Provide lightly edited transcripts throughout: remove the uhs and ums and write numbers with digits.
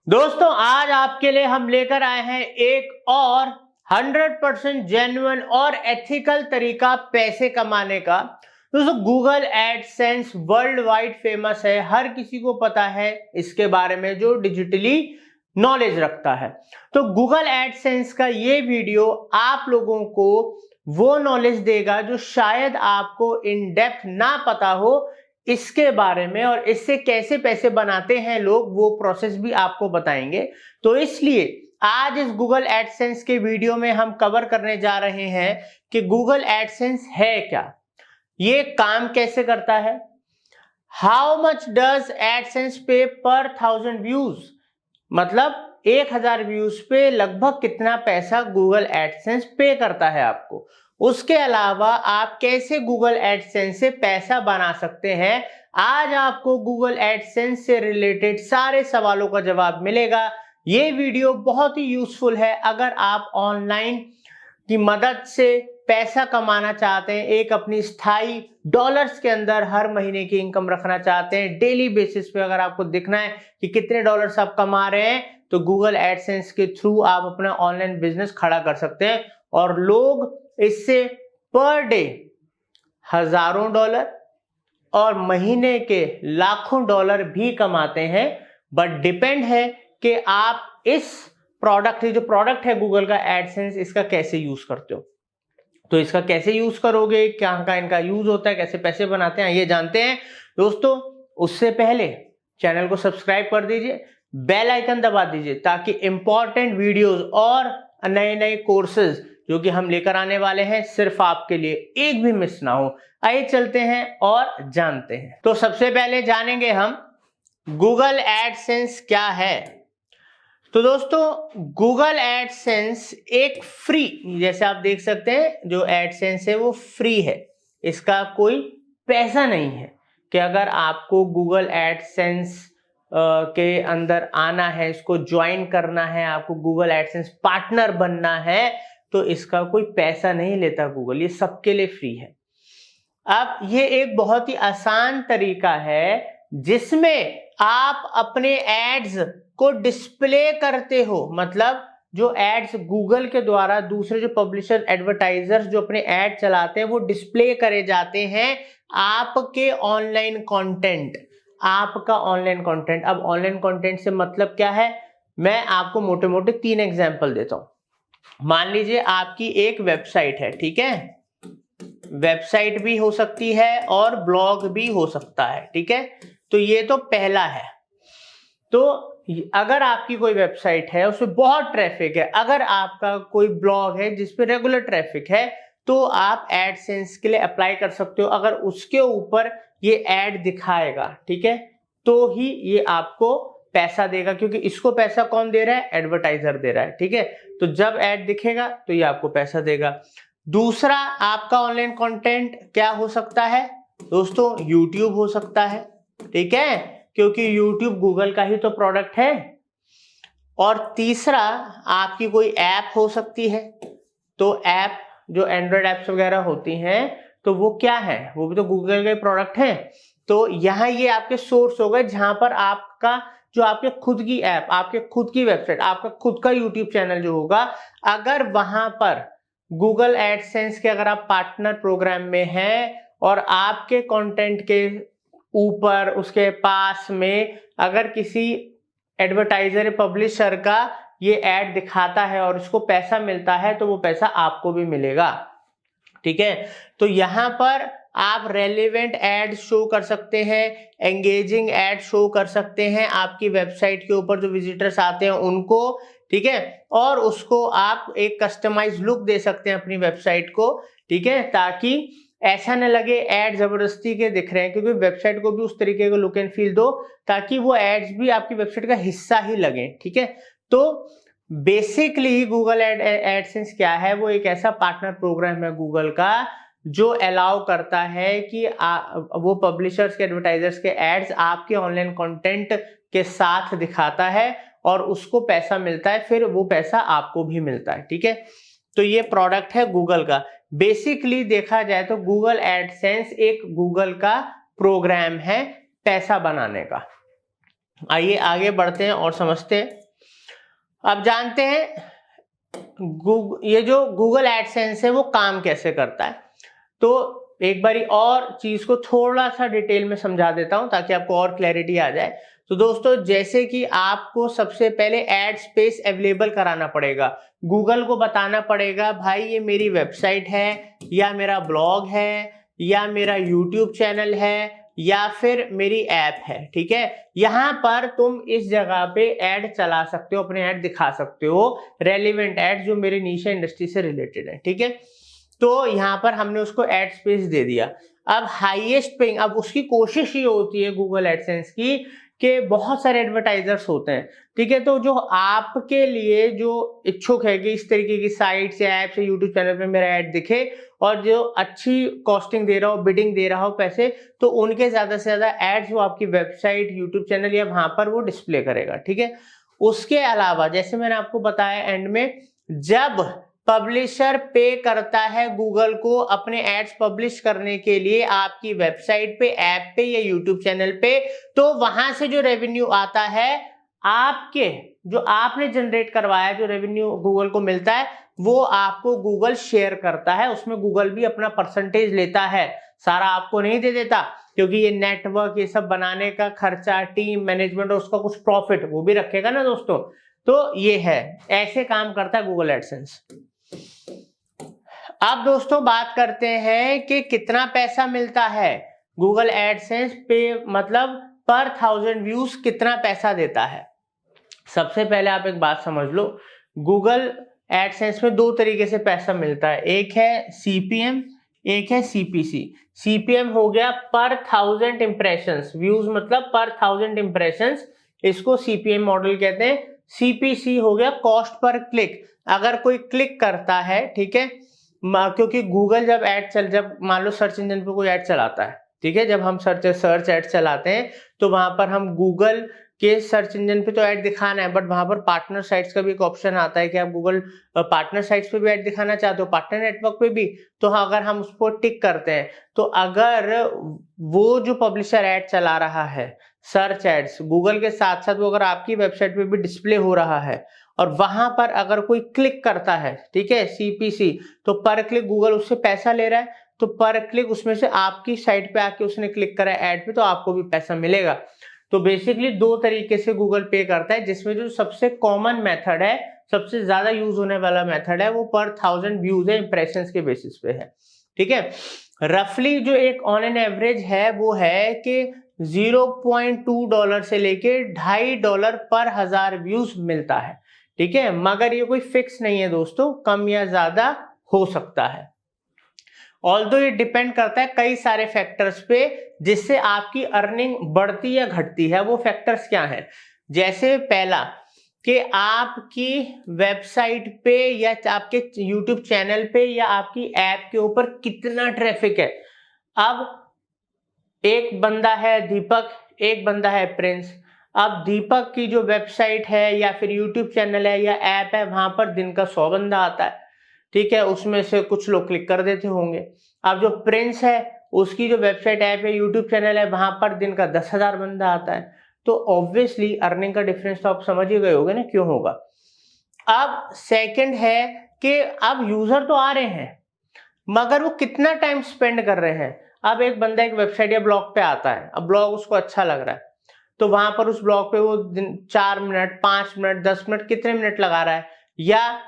दोस्तों आज आपके लिए हम लेकर आए हैं एक और 100% जेन्युइन और एथिकल तरीका पैसे कमाने का। दोस्तों Google AdSense world wide famous है, हर किसी को पता है इसके बारे में जो डिजिटली नॉलेज रखता है। तो गूगल एडसेंस का ये वीडियो आप लोगों को वो नॉलेज देगा जो शायद आपको इन डेप्थ ना पता हो इसके बारे में, और इससे कैसे पैसे बनाते हैं लोग वो प्रोसेस भी आपको बताएंगे। तो इसलिए आज इस गूगल एडसेंस के वीडियो में हम कवर करने जा रहे हैं कि गूगल एडसेंस है क्या, ये काम कैसे करता है, हाउ मच डज एडसेंस पे पर 1000 व्यूज, मतलब 1000 व्यूज पे लगभग कितना पैसा गूगल एडसेंस पे करता है आपको। उसके अलावा आप कैसे गूगल एडसेंस से पैसा बना सकते हैं, आज आपको गूगल एडसेंस से रिलेटेड सारे सवालों का जवाब मिलेगा। ये वीडियो बहुत ही यूजफुल है अगर आप ऑनलाइन की मदद से पैसा कमाना चाहते हैं, एक अपनी स्थायी डॉलर्स के अंदर हर महीने की इनकम रखना चाहते हैं, डेली बेसिस पे अगर आपको दिखना है कि कितने डॉलर्स आप कमा रहे हैं, तो गूगल एडसेंस के थ्रू आप अपना ऑनलाइन बिजनेस खड़ा कर सकते हैं। और लोग इससे पर डे हजारों डॉलर और महीने के लाखों डॉलर भी कमाते हैं। बट डिपेंड है कि आप इस प्रोडक्ट, जो प्रोडक्ट है गूगल का एडसेंस, इसका कैसे यूज करते हो। तो इसका कैसे यूज करोगे, क्या का इनका यूज होता है, कैसे पैसे बनाते हैं, ये जानते हैं दोस्तों। उससे पहले चैनल को सब्सक्राइब कर दीजिए, बेल आइकन दबा दीजिए ताकि इंपॉर्टेंट वीडियोस और नए नए कोर्सेज जो कि हम लेकर आने वाले हैं सिर्फ आपके लिए एक भी मिस ना हो। आइए चलते हैं और जानते हैं। तो सबसे पहले जानेंगे हम गूगल एडसेंस क्या है। तो दोस्तों गूगल एडसेंस एक फ्री, जैसे आप देख सकते हैं जो एडसेंस है वो फ्री है, इसका कोई पैसा नहीं है कि अगर आपको गूगल एडसेंस के अंदर आना है, इसको ज्वाइन करना है, आपको गूगल एडसेंस पार्टनर बनना है, तो इसका कोई पैसा नहीं लेता गूगल, ये सबके लिए फ्री है। अब ये एक बहुत ही आसान तरीका है जिसमें आप अपने एड्स को डिस्प्ले करते हो, मतलब जो एड्स गूगल के द्वारा दूसरे जो पब्लिशर एडवर्टाइजर्स जो अपने एड चलाते हैं वो डिस्प्ले करे जाते हैं आपके ऑनलाइन कंटेंट, आपका ऑनलाइन कंटेंट। अब ऑनलाइन कंटेंट से मतलब क्या है, मैं आपको मोटे मोटे 3 एग्जांपल देता हूं। मान लीजिए आपकी एक वेबसाइट है, ठीक है, वेबसाइट भी हो सकती है और ब्लॉग भी हो सकता है, ठीक है। तो ये तो पहला है। तो अगर आपकी कोई वेबसाइट है उसमें बहुत ट्रैफिक है, अगर आपका कोई ब्लॉग है जिसपे रेगुलर ट्रैफिक है, तो आप एडसेंस के लिए अप्लाई कर सकते हो। अगर उसके ऊपर ये एड दिखाएगा, ठीक है, तो ही ये आपको पैसा देगा, क्योंकि इसको पैसा कौन दे रहा है, एडवर्टाइजर दे रहा है, ठीक है। तो जब एड दिखेगा तो ये आपको पैसा देगा। दूसरा आपका ऑनलाइन कंटेंट क्या हो सकता है दोस्तों, यूट्यूब हो सकता है, ठीक है, क्योंकि यूट्यूब गूगल का ही तो प्रोडक्ट है। और तीसरा आपकी कोई ऐप हो सकती है, तो ऐप जो एंड्रॉइड ऐप्स वगैरह होती हैं तो वो क्या है, वो भी तो गूगल के प्रोडक्ट है। तो यहाँ ये आपके सोर्स हो गए जहां पर आपका जो आपके खुद की ऐप, आपके खुद की वेबसाइट, आपका खुद का यूट्यूब चैनल जो होगा, अगर वहां पर गूगल एडसेंस के अगर आप पार्टनर प्रोग्राम में हैं और आपके कंटेंट के ऊपर उसके पास में अगर किसी एडवर्टाइजर पब्लिशर का ये ऐड दिखाता है और उसको पैसा मिलता है, तो वो पैसा आपको भी मिलेगा, ठीक है। तो यहां पर आप रेलेवेंट एड शो कर सकते हैं, एंगेजिंग एड शो कर सकते हैं आपकी वेबसाइट के ऊपर जो विजिटर्स आते हैं उनको, ठीक है, और उसको आप एक कस्टमाइज लुक दे सकते हैं अपनी वेबसाइट को, ठीक है, ताकि ऐसा न लगे एड जबरदस्ती के दिख रहे हैं, क्योंकि वेबसाइट को भी उस तरीके का लुक एंड फील दो ताकि वो एड्स भी आपकी वेबसाइट का हिस्सा ही लगे, ठीक है। तो बेसिकली गूगल एडसेंस क्या है, वो एक ऐसा पार्टनर प्रोग्राम है गूगल का जो अलाउ करता है कि वो पब्लिशर्स के, एडवर्टाइजर्स के एड्स आपके ऑनलाइन कंटेंट के साथ दिखाता है और उसको पैसा मिलता है, फिर वो पैसा आपको भी मिलता है, ठीक है। तो ये प्रोडक्ट है गूगल का। बेसिकली देखा जाए तो गूगल एडसेंस एक गूगल का प्रोग्राम है पैसा बनाने का। आइए आगे बढ़ते हैं और समझते हैं। अब जानते हैं ये जो गूगल एडसेंस है वो काम कैसे करता है। तो एक बारी और चीज को थोड़ा सा डिटेल में समझा देता हूं ताकि आपको और क्लैरिटी आ जाए। तो दोस्तों, जैसे कि आपको सबसे पहले एड स्पेस अवेलेबल कराना पड़ेगा, गूगल को बताना पड़ेगा भाई ये मेरी वेबसाइट है या मेरा ब्लॉग है या मेरा यूट्यूब चैनल है या फिर मेरी ऐप है, ठीक है। यहां पर तुम इस जगह पे ऐड चला सकते हो, अपने ऐड दिखा सकते हो, रेलिवेंट ऐड जो मेरी नीश इंडस्ट्री से रिलेटेड है, ठीक है। तो यहाँ पर हमने उसको एड स्पेस दे दिया। अब हाईएस्ट पेइंग, अब उसकी कोशिश ये होती है गूगल एडसेंस की कि बहुत सारे एडवर्टाइजर्स होते हैं, ठीक है। तो जो आपके लिए जो इच्छुक है कि इस तरीके की साइट से, ऐप से, यूट्यूब चैनल पे मेरा ऐड दिखे और जो अच्छी कॉस्टिंग दे रहा हो, बिडिंग दे रहा हो पैसे, तो उनके ज्यादा से ज्यादा एड्स वो आपकी वेबसाइट, यूट्यूब चैनल या वहां पर वो डिस्प्ले करेगा, ठीक है। उसके अलावा जैसे मैंने आपको बताया एंड में, जब पब्लिशर पे करता है गूगल को अपने एड्स पब्लिश करने के लिए आपकी वेबसाइट पे, ऐप पे या यूट्यूब चैनल पे, तो वहां से जो रेवेन्यू आता है आपके, जो आपने जनरेट करवाया, जो रेवेन्यू गूगल को मिलता है वो आपको गूगल शेयर करता है। उसमें गूगल भी अपना परसेंटेज लेता है, सारा आपको नहीं दे देता, क्योंकि ये नेटवर्क, ये सब बनाने का खर्चा, टीम मैनेजमेंट और उसका कुछ प्रॉफिट वो भी रखेगा ना दोस्तों। तो ये है, ऐसे काम करता है गूगल एडसेंस। अब दोस्तों बात करते हैं कि कितना पैसा मिलता है गूगल एडसेंस पे, मतलब पर 1000 व्यूज कितना पैसा देता है। सबसे पहले आप एक बात समझ लो, गूगल एडसेंस में दो तरीके से पैसा मिलता है, एक है सीपीएम, एक है सीपीसी। सीपीएम हो गया पर 1000 इंप्रेशंस, व्यूज मतलब पर 1000 इंप्रेशंस, इसको सीपीएम मॉडल कहते हैं। सीपीसी हो गया कॉस्ट पर क्लिक, अगर कोई क्लिक करता है, ठीक है, क्योंकि गूगल जब मान लो सर्च इंजन पे कोई ऐड चलाता है, ठीक है, जब हम सर्च ऐड चलाते हैं तो वहां पर हम गूगल के सर्च इंजन पे तो ऐड दिखाना है, बट वहां पर पार्टनर साइट्स का भी एक ऑप्शन आता है कि आप गूगल पार्टनर साइट्स पे भी ऐड दिखाना चाहते हो, पार्टनर नेटवर्क पे भी, तो अगर हम उसको टिक करते हैं तो अगर वो जो पब्लिशर ऐड चला रहा है सर्च एड्स गूगल के साथ साथ, वो अगर आपकी वेबसाइट पे भी डिस्प्ले हो रहा है और वहां पर अगर कोई क्लिक करता है, ठीक है, सीपीसी, तो पर क्लिक गूगल उससे पैसा ले रहा है, तो पर क्लिक उसमें से आपकी साइट पे आके उसने क्लिक करा ऐड पे तो आपको भी पैसा मिलेगा। तो बेसिकली दो तरीके से गूगल पे करता है, जिसमें जो सबसे कॉमन मेथड है, सबसे ज्यादा यूज होने वाला मेथड है, वो पर 1000 व्यूज है, इंप्रेशंस के बेसिस पे है, ठीक है। रफली जो एक ऑन एन एवरेज है वो है कि $0.2 से लेके $2.5 पर 1000 व्यूज मिलता है, ठीक है। मगर ये कोई फिक्स नहीं है दोस्तों, कम या ज्यादा हो सकता है। ऑल्दो ये डिपेंड करता है कई सारे फैक्टर्स पे, जिससे आपकी अर्निंग बढ़ती या घटती है। वो फैक्टर्स क्या है? जैसे पहला कि आपकी वेबसाइट पे या आपके यूट्यूब चैनल पे या आपकी ऐप के ऊपर कितना ट्रैफिक है। अब एक बंदा है दीपक, एक बंदा है प्रिंस। अब दीपक की जो वेबसाइट है या फिर यूट्यूब चैनल है या ऐप है, वहां पर दिन का 100 बंदा आता है, ठीक है, उसमें से कुछ लोग क्लिक कर देते होंगे। अब जो प्रिंस है उसकी जो वेबसाइट ऐप है यूट्यूब चैनल है, वहां पर दिन का 10,000 बंदा आता है। तो ऑब्वियसली अर्निंग का डिफरेंस तो आप समझ ही गए होगे ना क्यों होगा। अब सेकंड है कि अब यूजर तो आ रहे हैं मगर वो कितना टाइम स्पेंड कर रहे हैं। अब एक बंदा एक वेबसाइट या ब्लॉग पे आता है, अब ब्लॉग उसको अच्छा लग रहा है, तो वहां पर उस ब्लॉग पे वो 4 मिनट, 5 मिनट, 10 मिनट, कितने मिनट लगा रहा है, या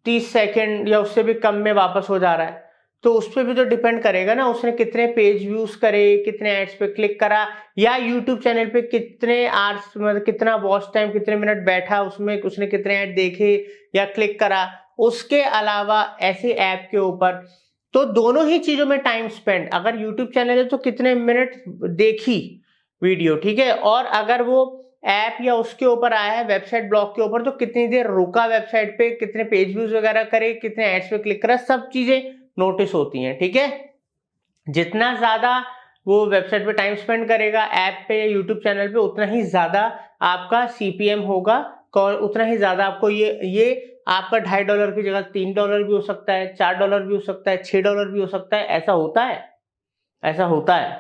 30 सेकंड या उससे भी कम में वापस हो जा रहा है। तो उस पर भी तो डिपेंड करेगा ना, उसने कितने पेज व्यूज करे, कितने एड्स पे क्लिक करा, या यूट्यूब चैनल पे कितने आवर्स, मतलब कितना वॉच टाइम, कितने मिनट बैठा, उसमें उसने कितने ऐड देखे या क्लिक करा। उसके अलावा ऐसे ऐप के ऊपर तो दोनों ही चीजों में टाइम स्पेंड, अगर यूट्यूब चैनल है तो कितने मिनट देखी वीडियो, ठीक है, और अगर वो ऐप या उसके ऊपर आया है वेबसाइट ब्लॉग के ऊपर तो कितनी देर रुका वेबसाइट पे, कितने पेज व्यूज वगैरह करे, कितने एड्स पे क्लिक करा, सब चीजें नोटिस होती हैं, ठीक है। जितना ज्यादा वो वेबसाइट पे टाइम स्पेंड करेगा ऐप पे या यूट्यूब चैनल पे, उतना ही ज्यादा आपका सीपीएम होगा, उतना ही ज्यादा आपको ये आपका $2.5 की जगह $3 भी हो सकता है, $4 भी हो सकता है, $6 भी हो सकता है। ऐसा होता है, ऐसा होता है,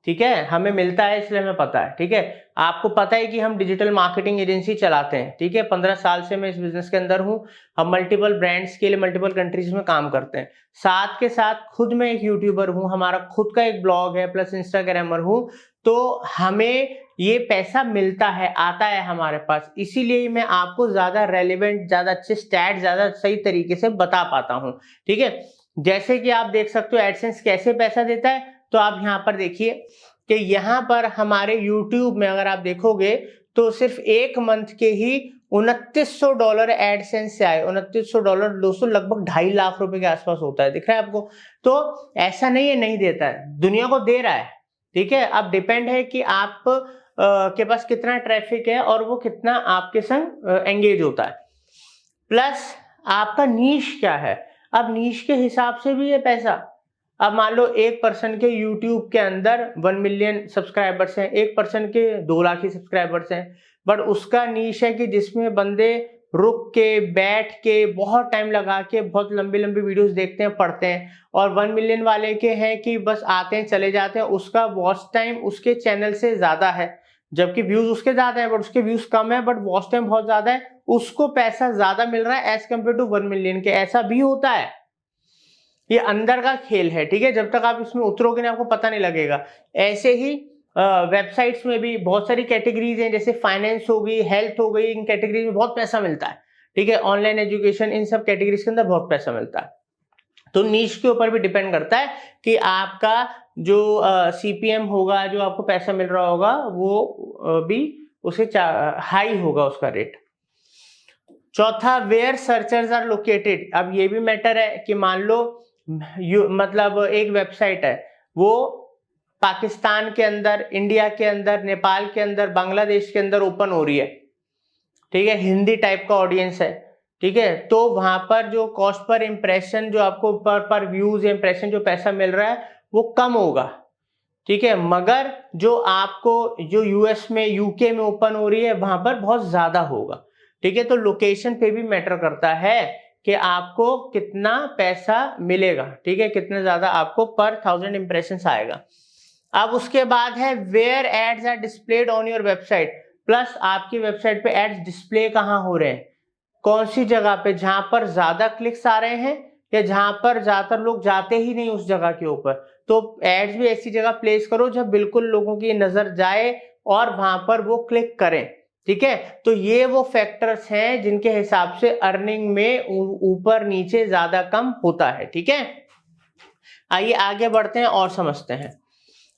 ठीक है, हमें मिलता है इसलिए हमें पता है। ठीक है, आपको पता है कि हम डिजिटल मार्केटिंग एजेंसी चलाते हैं। ठीक है, 15 साल से मैं इस बिजनेस के अंदर हूं। हम मल्टीपल ब्रांड्स के लिए मल्टीपल कंट्रीज में काम करते हैं। साथ के साथ खुद मैं एक यूट्यूबर हूं, हमारा खुद का एक ब्लॉग है, प्लस इंस्टाग्रामर हूं। तो हमें ये पैसा मिलता है, आता है हमारे पास, इसीलिए मैं आपको ज्यादा रेलिवेंट, ज्यादा अच्छे स्टैट, ज्यादा सही तरीके से बता पाता हूं। ठीक है, जैसे कि आप देख सकते हो एडसेंस कैसे पैसा देता है। तो आप यहाँ पर देखिए कि यहाँ पर हमारे YouTube में अगर आप देखोगे तो सिर्फ एक मंथ के ही $2900 एडसेंस से आए। $2900 दोस्तों लगभग 2.5 लाख रुपए के आसपास होता है, दिख रहा है आपको। तो ऐसा नहीं है नहीं देता है, दुनिया को दे रहा है। ठीक है, अब डिपेंड है कि आप के पास कितना ट्रैफिक है और वो कितना आपके संग एंगेज होता है, प्लस आपका नीश क्या है। अब नीश के हिसाब से भी ये पैसा, अब मान लो एक पर्सन के YouTube के अंदर 1 मिलियन सब्सक्राइबर्स हैं, एक पर्सन के 2 लाख ही सब्सक्राइबर्स हैं, बट उसका नीश है कि जिसमें बंदे रुक के बैठ के बहुत टाइम लगा के बहुत लंबी लंबी वीडियोस देखते हैं, पढ़ते हैं। और 1 मिलियन वाले के हैं कि बस आते हैं चले जाते हैं, उसका वॉच टाइम उसके चैनल से ज्यादा है, जबकि व्यूज उसके ज्यादा है बट उसके व्यूज कम है, बट वॉच टाइम बहुत ज्यादा है, उसको पैसा ज्यादा मिल रहा है एज कम्पेयर टू 1 मिलियन के। ऐसा भी होता है, ये अंदर का खेल है। ठीक है, जब तक आप इसमें उतरोगे ना आपको पता नहीं लगेगा। ऐसे ही वेबसाइट्स में भी बहुत सारी कैटेगरीज हैं, जैसे फाइनेंस हो गई, हेल्थ हो गई, इन कैटेगरीज में बहुत पैसा मिलता है। ठीक है, ऑनलाइन एजुकेशन, इन सब कैटेगरीज के अंदर बहुत पैसा मिलता है। तो नीश के ऊपर भी डिपेंड करता है कि आपका जो CPM होगा, जो आपको पैसा मिल रहा होगा, वो भी उसे हाई होगा उसका रेट। चौथा, वेयर सर्चर्स आर लोकेटेड। अब ये भी मैटर है कि मान लो मतलब एक वेबसाइट है, वो पाकिस्तान के अंदर, इंडिया के अंदर, नेपाल के अंदर, बांग्लादेश के अंदर ओपन हो रही है। ठीक है, हिंदी टाइप का ऑडियंस है। ठीक है, तो वहां पर जो कॉस्ट पर इंप्रेशन, जो आपको पर व्यूज इंप्रेशन जो पैसा मिल रहा है वो कम होगा। ठीक है, मगर जो आपको जो US में, UK में ओपन हो रही है वहां पर बहुत ज्यादा होगा। ठीक है, तो लोकेशन पे भी मैटर करता है कि आपको कितना पैसा मिलेगा। ठीक है, कितना ज्यादा आपको पर 1000 इंप्रेशंस आएगा। अब उसके बाद है where ads are displayed on your website. Plus आपकी वेबसाइट पे एड्स डिस्प्ले कहाँ हो रहे हैं, कौन सी जगह पे, जहां पर ज्यादा क्लिक्स आ रहे हैं या जहां पर ज्यादातर लोग जाते ही नहीं उस जगह के ऊपर। तो एड्स भी ऐसी जगह प्लेस करो जब बिल्कुल लोगों की नजर जाए और वहां पर वो क्लिक करें। ठीक है, तो ये वो फैक्टर्स हैं जिनके हिसाब से अर्निंग में ऊपर नीचे ज्यादा कम होता है। ठीक है, आइए आगे बढ़ते हैं और समझते हैं।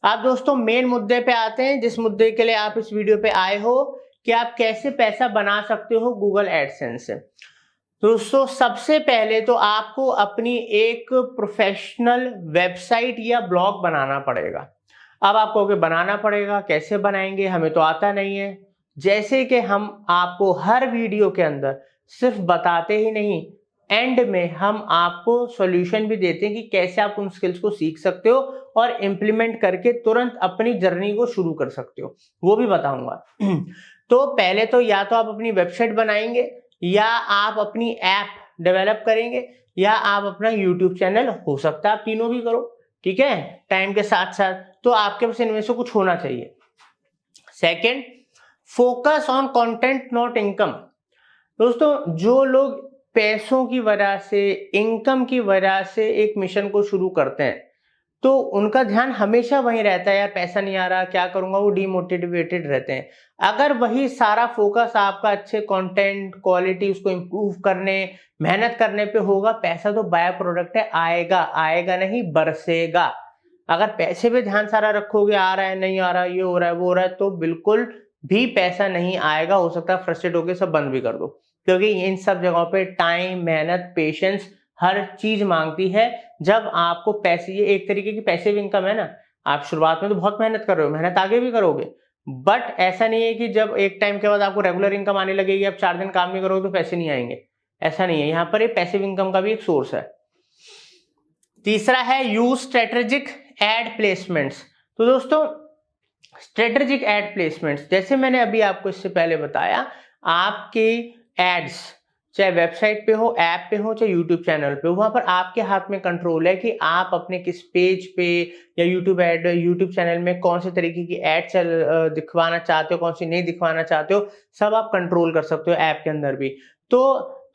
आप दोस्तों मेन मुद्दे पे आते हैं, जिस मुद्दे के लिए आप इस वीडियो पे आए हो कि आप कैसे पैसा बना सकते हो गूगल एडसेंस से। दोस्तों सबसे पहले तो आपको अपनी एक प्रोफेशनल वेबसाइट या ब्लॉग बनाना पड़ेगा। अब आप कहोगे बनाना पड़ेगा, कैसे बनाएंगे, हमें तो आता नहीं है। जैसे कि हम आपको हर वीडियो के अंदर सिर्फ बताते ही नहीं, एंड में हम आपको सॉल्यूशन भी देते हैं कि कैसे आप उन स्किल्स को सीख सकते हो और इम्प्लीमेंट करके तुरंत अपनी जर्नी को शुरू कर सकते हो, वो भी बताऊंगा। तो पहले तो या तो आप अपनी वेबसाइट बनाएंगे, या आप अपनी ऐप डेवलप करेंगे, या आप अपना यूट्यूब चैनल, हो सकता है आप तीनों भी करो। ठीक है, टाइम के साथ साथ, तो आपके पास इनमें से कुछ होना चाहिए। Second, focus on content not income. दोस्तों जो लोग पैसों की वजह से, इनकम की वजह से एक मिशन को शुरू करते हैं, तो उनका ध्यान हमेशा वहीं रहता है, यार पैसा नहीं आ रहा, क्या करूंगा, वो डिमोटिवेटेड रहते हैं। अगर वही सारा फोकस आपका अच्छे कंटेंट क्वालिटी उसको इंप्रूव करने, मेहनत करने पे होगा, पैसा तो बाय प्रोडक्ट है, आएगा, आएगा नहीं बरसेगा। अगर पैसे पे ध्यान सारा रखोगे, आ रहा है नहीं आ रहा, ये हो रहा है वो हो रहा है, तो बिल्कुल भी पैसा नहीं आएगा। हो सकता है फ्रस्ट्रेट होकर सब बंद भी कर दो, क्योंकि इन सब जगहों पे टाइम, मेहनत, पेशेंस हर चीज मांगती है। जब आपको पैसे, ये एक तरीके की पैसिव इनकम है ना, आप शुरुआत में तो बहुत मेहनत कर रहे हो, मेहनत आगे भी करोगे, बट ऐसा नहीं है कि जब एक टाइम के बाद आपको रेगुलर इनकम आने लगेगी, आप 4 दिन काम नहीं करोगे तो पैसे नहीं आएंगे, ऐसा नहीं है। यहाँ पर ये पैसिव इनकम का भी एक सोर्स है। तीसरा है यूज स्ट्रेटेजिक एड प्लेसमेंट्स। तो दोस्तों स्ट्रेटेजिक एड प्लेसमेंट्स, जैसे मैंने अभी आपको इससे पहले बताया, आपके एड्स चाहे वेबसाइट पे हो, ऐप पे हो, चाहे यूट्यूब चैनल पे हो, वहां पर आपके हाथ में कंट्रोल है कि आप अपने किस पेज पे या यूट्यूब चैनल में कौन से तरीके की एड दिखवाना चाहते हो, कौन सी नहीं दिखवाना चाहते हो, सब आप कंट्रोल कर सकते हो ऐप के अंदर भी। तो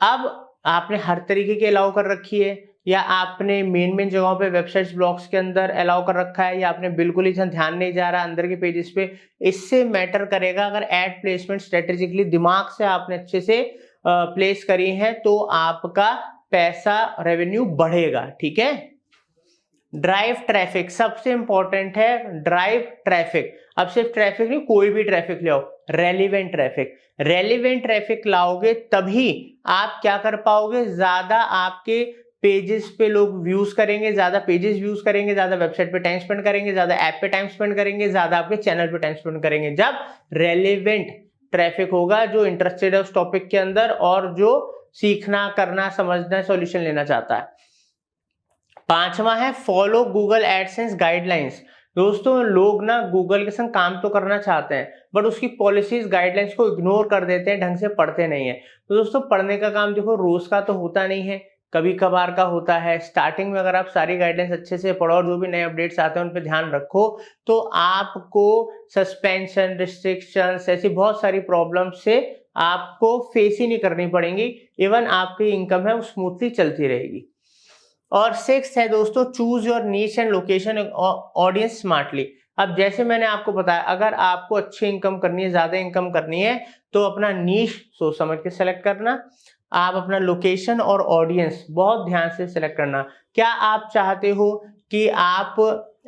अब आपने हर तरीके की अलाउ कर रखी है, या आपने मेन जगहों पे वेबसाइट्स ब्लॉग्स के अंदर अलाउ कर रखा है, या आपने बिल्कुल ही ध्यान नहीं जा रहा अंदर के पेजेस पे, इससे मैटर करेगा। अगर एड प्लेसमेंट स्ट्रेटेजिकली दिमाग से आपने अच्छे से प्लेस करी है तो आपका पैसा रेवेन्यू बढ़ेगा, ठीक है। ड्राइव ट्रैफिक सबसे इंपॉर्टेंट है, ड्राइव ट्रैफिक। अब सिर्फ ट्रैफिक नहीं, कोई भी ट्रैफिक ले आओ, रेलिवेंट ट्रैफिक। रेलिवेंट ट्रैफिक लाओगे तभी आप क्या कर पाओगे, ज्यादा आपके पेजेस पे लोग व्यूज करेंगे, ज्यादा पेजेस व्यूज करेंगे, ज्यादा वेबसाइट पे टाइम स्पेंड करेंगे, ज्यादा ऐप पे टाइम स्पेंड करेंगे, ज्यादा आपके चैनल पे टाइम स्पेंड करेंगे, जब रेलिवेंट ट्रैफिक होगा, जो इंटरेस्टेड है उस टॉपिक के अंदर और जो सीखना, करना, समझना, सॉल्यूशन लेना चाहता है। पांचवा है फॉलो गूगल एडसेंस गाइडलाइंस। दोस्तों लोग ना गूगल के संग काम तो करना चाहते हैं, बट उसकी पॉलिसीज गाइडलाइंस को इग्नोर कर देते हैं, ढंग से पढ़ते नहीं है। तो दोस्तों पढ़ने का काम देखो रोज का तो होता नहीं है, कभी कभार का होता है। स्टार्टिंग में अगर आप सारी गाइडलाइंस अच्छे से पढ़ो और जो भी नए अपडेट्स आते हैं उन पर ध्यान रखो, तो आपको सस्पेंशन, रिस्ट्रिक्शंस, ऐसी बहुत सारी प्रॉब्लम से आपको फेस ही नहीं करनी पड़ेंगी। इवन आपकी इनकम है वो स्मूथली चलती रहेगी। और सिक्स है दोस्तों, choose your niche and location audience smartly. अब जैसे मैंने आपको बताया, अगर आपको अच्छी इनकम करनी है, ज्यादा इनकम करनी है, तो अपना नीश सोच समझ के सेलेक्ट करना। आप अपना लोकेशन और ऑडियंस बहुत ध्यान से सिलेक्ट करना। क्या आप चाहते हो कि आप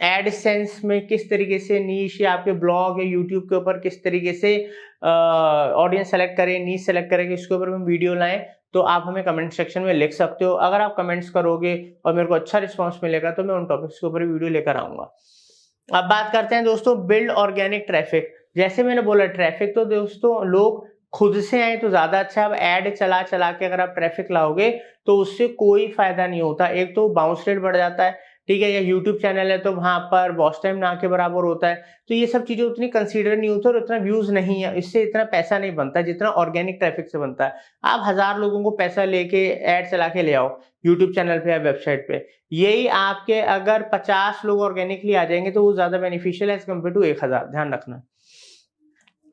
एडसेंस में किस तरीके से नीश, या आपके ब्लॉग या यूट्यूब के ऊपर किस तरीके से ऑडियंस सेलेक्ट करें, नीश सेलेक्ट करें, इसके ऊपर हम वीडियो लाएं, तो आप हमें कमेंट सेक्शन में लिख सकते हो। अगर आप कमेंट्स करोगे और मेरे को अच्छा रिस्पांस मिलेगा तो मैं उन टॉपिक्स के ऊपर वीडियो लेकर आऊंगा। अब बात करते हैं दोस्तों बिल्ड ऑर्गेनिक ट्रैफिक। जैसे मैंने बोला ट्रैफिक तो दोस्तों लोग खुद से आए तो ज्यादा अच्छा है। अब ऐड चला चला के अगर आप ट्रैफिक लाओगे तो उससे कोई फायदा नहीं होता। एक तो बाउंस रेट बढ़ जाता है, ठीक है, या यूट्यूब चैनल है तो वहां पर वॉच टाइम ना के बराबर होता है, तो ये सब चीजें उतनी कंसीडर नहीं होती और उतना व्यूज नहीं है, इससे इतना पैसा नहीं बनता जितना ऑर्गेनिक ट्रैफिक से बनता है। आप 1000 लोगों को पैसा लेके ऐड चला के ले आओ यूट्यूब चैनल पे या वेबसाइट पे, यही आपके अगर 50 लोग ऑर्गेनिकली आ जाएंगे तो वो ज्यादा बेनिफिशियल है एज कम्पेयर टू 1000, ध्यान रखना।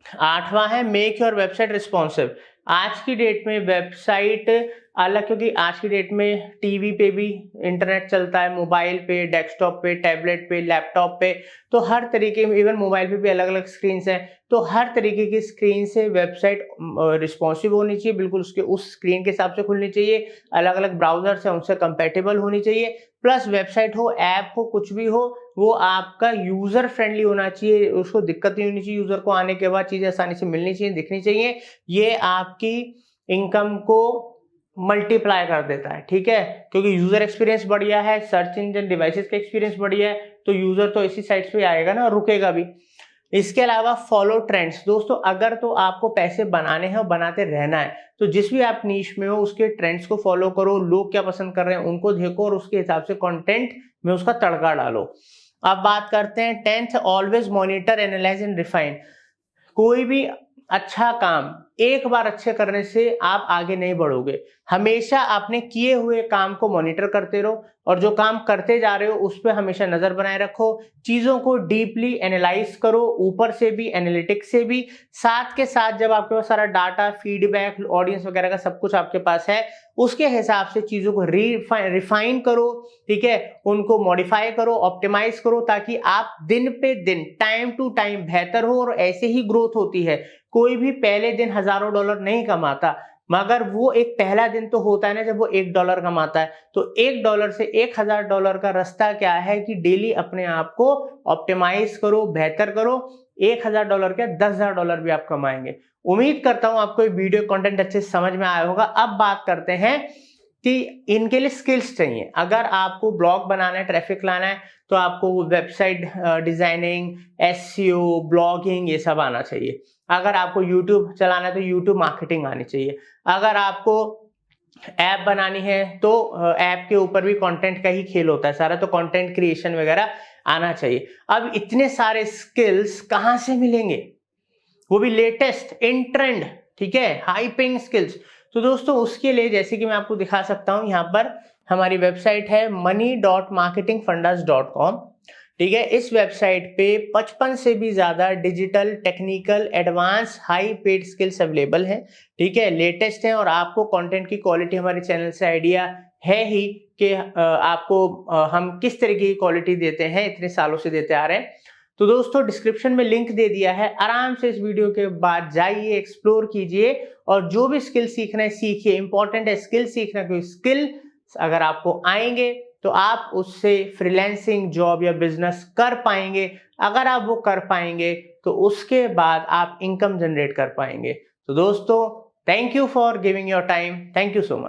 आठवां है मेक योर वेबसाइट रिस्पॉन्सिव। आज की डेट में वेबसाइट अलग, क्योंकि आज की डेट में टीवी पे भी इंटरनेट चलता है, मोबाइल पे, डेस्कटॉप पे, टैबलेट पे, लैपटॉप पे, तो हर तरीके में, इवन मोबाइल पे भी अलग अलग स्क्रीन हैं, तो हर तरीके की स्क्रीन से वेबसाइट रिस्पॉन्सिव होनी चाहिए, बिल्कुल उसके उस स्क्रीन के हिसाब से खुलनी चाहिए, अलग अलग ब्राउजर्स हैं उनसे कंपेटेबल होनी चाहिए, प्लस वेबसाइट हो, ऐप हो, कुछ भी हो, वो आपका यूजर फ्रेंडली होना चाहिए, उसको दिक्कत नहीं होनी चाहिए, यूजर को आने के बाद चीजें आसानी से मिलनी चाहिए, दिखनी चाहिए। ये आपकी इनकम को मल्टीप्लाई कर देता है, ठीक है, क्योंकि यूजर एक्सपीरियंस बढ़िया है, सर्च इंजन डिवाइसेस का एक्सपीरियंस बढ़िया है, तो यूजर तो इसी साइट पे आएगा ना, रुकेगा भी। इसके अलावा फॉलो ट्रेंड्स। दोस्तों अगर तो आपको पैसे बनाने हैं और बनाते रहना है तो जिस भी आप नीश में हो उसके ट्रेंड्स को फॉलो करो, लोग क्या पसंद कर रहे हैं उनको देखो और उसके हिसाब से कंटेंट में उसका तड़का डालो। अब बात करते हैं 10th, always monitor, analyse and refine. कोई भी अच्छा काम एक बार अच्छे करने से आप आगे नहीं बढ़ोगे, हमेशा अपने किए हुए काम को मॉनिटर करते रहो और जो काम करते जा रहे हो उस पर हमेशा नजर बनाए रखो, चीजों को डीपली एनालाइज करो, ऊपर से भी, एनालिटिक्स से भी, साथ के साथ जब आपके पास सारा डाटा, फीडबैक, ऑडियंस वगैरह का सब कुछ आपके पास है, उसके हिसाब से चीजों को रिफाइन करो, ठीक है, उनको मॉडिफाई करो, ऑप्टिमाइज करो, ताकि आप दिन पे दिन, टाइम टू टाइम बेहतर हो। और ऐसे ही ग्रोथ होती है। कोई भी पहले दिन हजारों डॉलर नहीं कमाता, मगर वो एक पहला दिन तो होता है ना जब वो $1 कमाता है। तो $1 से $1000 का रास्ता क्या है कि डेली अपने आप को ऑप्टिमाइज करो, बेहतर करो, $1000 के $10,000 भी आप कमाएंगे। उम्मीद करता हूं आपको ये वीडियो कंटेंट अच्छे से समझ में आया होगा। अब बात करते हैं कि इनके लिए स्किल्स चाहिए। अगर आपको ब्लॉग बनाना है, ट्रैफिक लाना है, तो आपको वेबसाइट डिजाइनिंग, SEO, ब्लॉगिंग, ये सब आना चाहिए। अगर आपको यूट्यूब चलाना है तो यूट्यूब मार्केटिंग आनी चाहिए। अगर आपको ऐप बनानी है तो ऐप के ऊपर भी कंटेंट का ही खेल होता है सारा, तो कंटेंट क्रिएशन वगैरह आना चाहिए। अब इतने सारे स्किल्स कहां से मिलेंगे, वो भी लेटेस्ट, इन ट्रेंड, ठीक है, हाई पेइंग स्किल्स। तो दोस्तों उसके लिए जैसे कि मैं आपको दिखा सकता हूँ, यहाँ पर हमारी वेबसाइट है money.marketingfundas.com। ठीक है, इस वेबसाइट पे 55 से भी ज्यादा digital, technical, advance, high paid skills available हैं। ठीक है, लेटेस्ट हैं और आपको कंटेंट की क्वालिटी हमारे चैनल से आइडिया है ही कि आपको हम किस तरीके की क्वालिटी देते हैं, इतने सालों से देते आ रहे हैं। तो दोस्तों डिस्क्रिप्शन में लिंक दे दिया है, आराम से इस वीडियो के बाद जाइए, एक्सप्लोर कीजिए और जो भी स्किल सीखना है सीखिए। इंपॉर्टेंट है स्किल सीखना, क्योंकि स्किल अगर आपको आएंगे तो आप उससे फ्रीलांसिंग जॉब या बिजनेस कर पाएंगे। अगर आप वो कर पाएंगे तो उसके बाद आप इनकम जनरेट कर पाएंगे। तो दोस्तों thank you for giving your time, thank you so much.